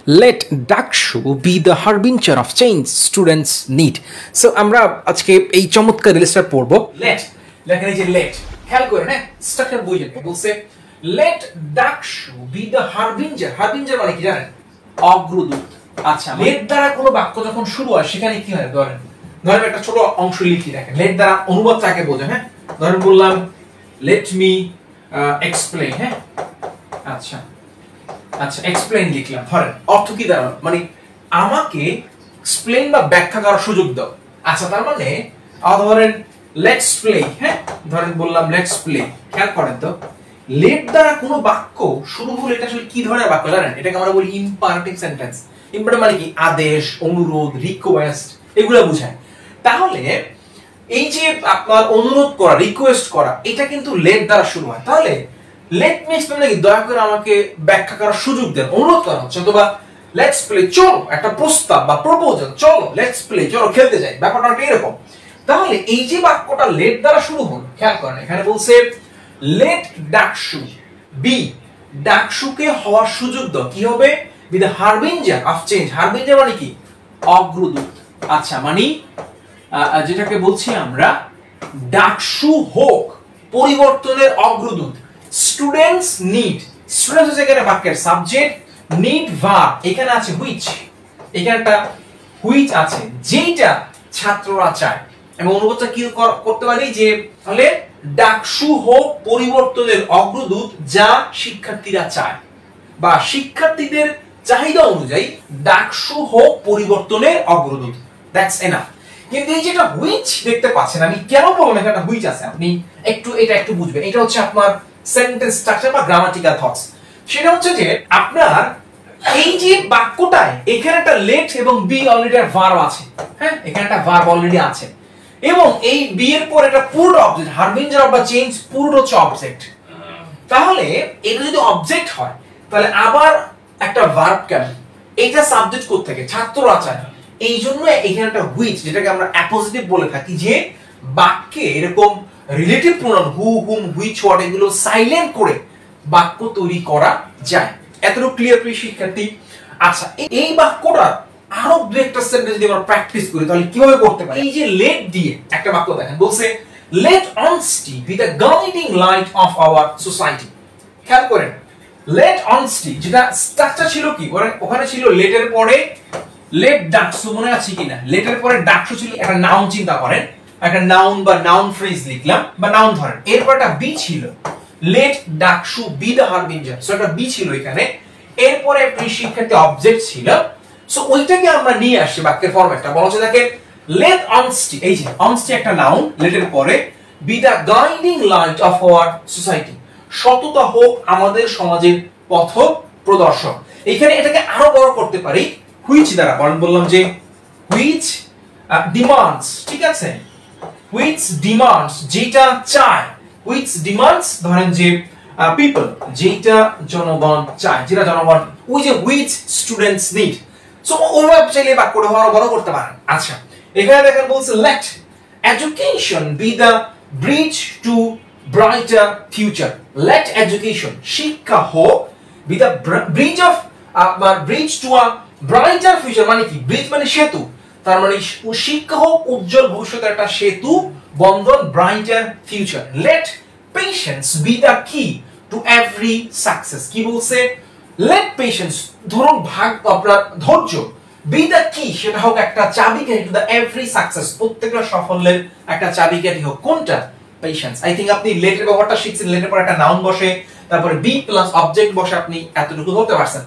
Let Dakshu be the harbinger of change students need. So আমরা আজকে এই চমৎকার রিলেশনটা পড়ব। Let লেখা নিচে let খেয়াল করে না স্ট্রাকচার বুঝেন বলছে let Dakshu be the harbinger মানে কি জানেন অগ্রদূত। আচ্ছা let দ্বারা কোনো বাক্য যখন শুরু হয় সেখানে কি হয় ধরেন একটা ছোট অংশ লিখি দেখেন let দ্বারা অনুবাদটাকে বোঝে। হ্যাঁ ধরেন বললাম let me explain। হ্যাঁ আচ্ছা এক্সপ্লেইন লিখলাম ধরেন অর্থ কি দাঁড়ালো মানে আমাকে এক্সপ্লেইন বা ব্যাখ্যা করার সুযোগ দাও। আচ্ছা তার মানে ধরেন লেটস প্লে। হ্যাঁ ধরেন বললাম লেটস প্লে। খেয়াল করেন তো লেট দ্বারা কোনো বাক্য শুরু হলে এটা আসলে কি ধরনের বাক্য জানেন এটাকে আমরা বলি ইম্পারেটিভ সেন্টেন্স। ইম্পারেটিভ মানে কি আদেশ অনুরোধ রিকোয়েস্ট এগুলো বোঝায়। তাহলে এই যে আপনার অনুরোধ করা রিকোয়েস্ট করা এটা কিন্তু লেট দ্বারা শুরু হয়। তাহলে লেট মি এক্সপ্লেইন নাকি দয়া করে আমাকে ব্যাখ্যা করার সুযোগ দেন অনুরোধ করা হচ্ছে অথবা লেটস প্লে চলো একটা প্রস্তাব বা প্রপোজাল চলো লেটস প্লে চলো খেলতে যাই ব্যাপারটা এরকম। তাহলে এই যে বাক্যটা লেট দ্বারা শুরু হলো খেয়াল করেন এখানে বলছে লেট ডাকসু বি ডাকসুকে হওয়ার সুযোগ দাও কি হবে B the harbinger of change. Harbinger মানে কি অগ্রদূত। আচ্ছা মানে যেটাকে বলছি আমরা ডাকসু হোক পরিবর্তনের অগ্রদূত। স্টুডেন্টস নিড স্টুডেন্টস হচ্ছে এখানে বাক্যের সাবজেক্ট নিড ভার্ব এখানে আছে হুইচ এখানে একটা হুইচ আছে যেটা ছাত্ররা চায় এবং অনুবাদটা কি করতে পারি যে তাহলে ডাকসু হোক পরিবর্তনের অগ্রদূত যা শিক্ষার্থীরা চায় বা শিক্ষার্থীদের চাহিদা অনুযায়ী ডাকসু হোক পরিবর্তনের অগ্রদূত। That's enough. কিন্তু এই যেটা হুইচ দেখতে পাচ্ছেন আমি কেন বললাম এখানে হুইচ আছে আপনি এটা একটু বুঝবেন। এটা হচ্ছে আপনার সেন্টেন্স স্ট্রাকচার বা গ্রামাটিক্যাল থটস। সেটা হচ্ছে যে আপনার এই যে বাক্যটায় এখানে একটা লেট এবং বি অলরেডি এর ভার্ব আছে। হ্যাঁ এখানে একটা ভার্ব অলরেডি আছে এবং এই বি এর পর এটা পুরো অবজেক্ট হারবিঞ্জার অফ বা চেঞ্জ পুরো হচ্ছে অবজেক্ট। তাহলে এটা যদি অবজেক্ট হয় তাহলে আবার একটা ভার্ব কেন এটা সাবজেক্ট কোথা থেকে ছাত্ররা চায় এই জন্য এখানে একটা হুইচ যেটাকে আমরা অ্যাপোজিটিভ বলে থাকি যে বাক্যে এরকম relative pronoun who hmm which what এগুলো সাইলেন্ট করে বাক্য তৈরি করা যায়। এতটুকু ক্লিয়ার প্রিয় শিক্ষার্থী? আচ্ছা এই বাক্যটা আরো দুই একটা সেন্টেন্স দিয়ে আমরা প্র্যাকটিস করি তাহলে কিভাবে করতে পারি। এই যে লেট দিয়ে একটা বাক্য দেখেন বলছে let honesty be the guiding light of our society. খেয়াল করেন লেট অনেস্টি যেটা স্ট্রাকচার ছিল কি ওখানে ছিল লেটের পরে লেট ডাকসু মনে আছে কিনা লেটের পরে ডাকসু ছিল একটা নাউন চিন্তা করেন একটা নাউন বা নাউন ফ্রেজ লিখলাম বা নাউন ধরেন এরপর একটা বি ছিল let DUCSU be the harbinger so একটা বি ছিল এখানে এরপরে প্রিয় শিক্ষার্থী অবজেক্ট ছিল সো ওইটাকে আমরা নিয়ে আসি বাক্যের ফরম্যাটটা বলা হচ্ছে দেখেন লেট অনেস্টি এই যে অনেস্টি একটা নাউন লেটের পরে B the guiding light of our society সততা হোক আমাদের সমাজের পথ প্রদর্শক। এখানে এটাকে আরো বড় করতে পারি হুইচ দ্বারা বললাম যে হুইচ ডিমান্ডস ঠিক আছে হুইচ ডিমান্ডস যেটা চায় হুইচ ডিমান্ডস ধরেন যে পিপল যেটা জনগণ চায় যেটা জনগণ ওই যে হুইচ স্টুডেন্টস নিড সো ওইভাবে চাইলে বাক্যটা বড় করতে পারেন। আচ্ছা এখানে দেখেন বলছে let education be the bridge to brighter future. Let education শিক্ষা হোক be the bridge of bridge to a brighter future মানে কি ব্রিজ মানে সেতু তার মানে শিক্ষা হোক উজ্জ্বল ভবিষ্যতের একটা সেতু বন্ধন brighter future. Let patience be the key to every success. কি বলছে লেট পেশেন্স ধরুন আপনার ধৈর্য বি দ্য কি সেটা হোক একটা চাবিকাঠি টু দ্য এভরি সাকসেস প্রত্যেকটা সাফল্যের একটা চাবিকাঠি হোক কোনটা পেশেন্স। আই থিংক আপনি লেটের ব্যবহারটা শিখছেন লেটের পর একটা নাউন বসে তারপরে বি প্লাস অবজেক্ট বসে আপনি এতটুকু ধরতে পারছেন।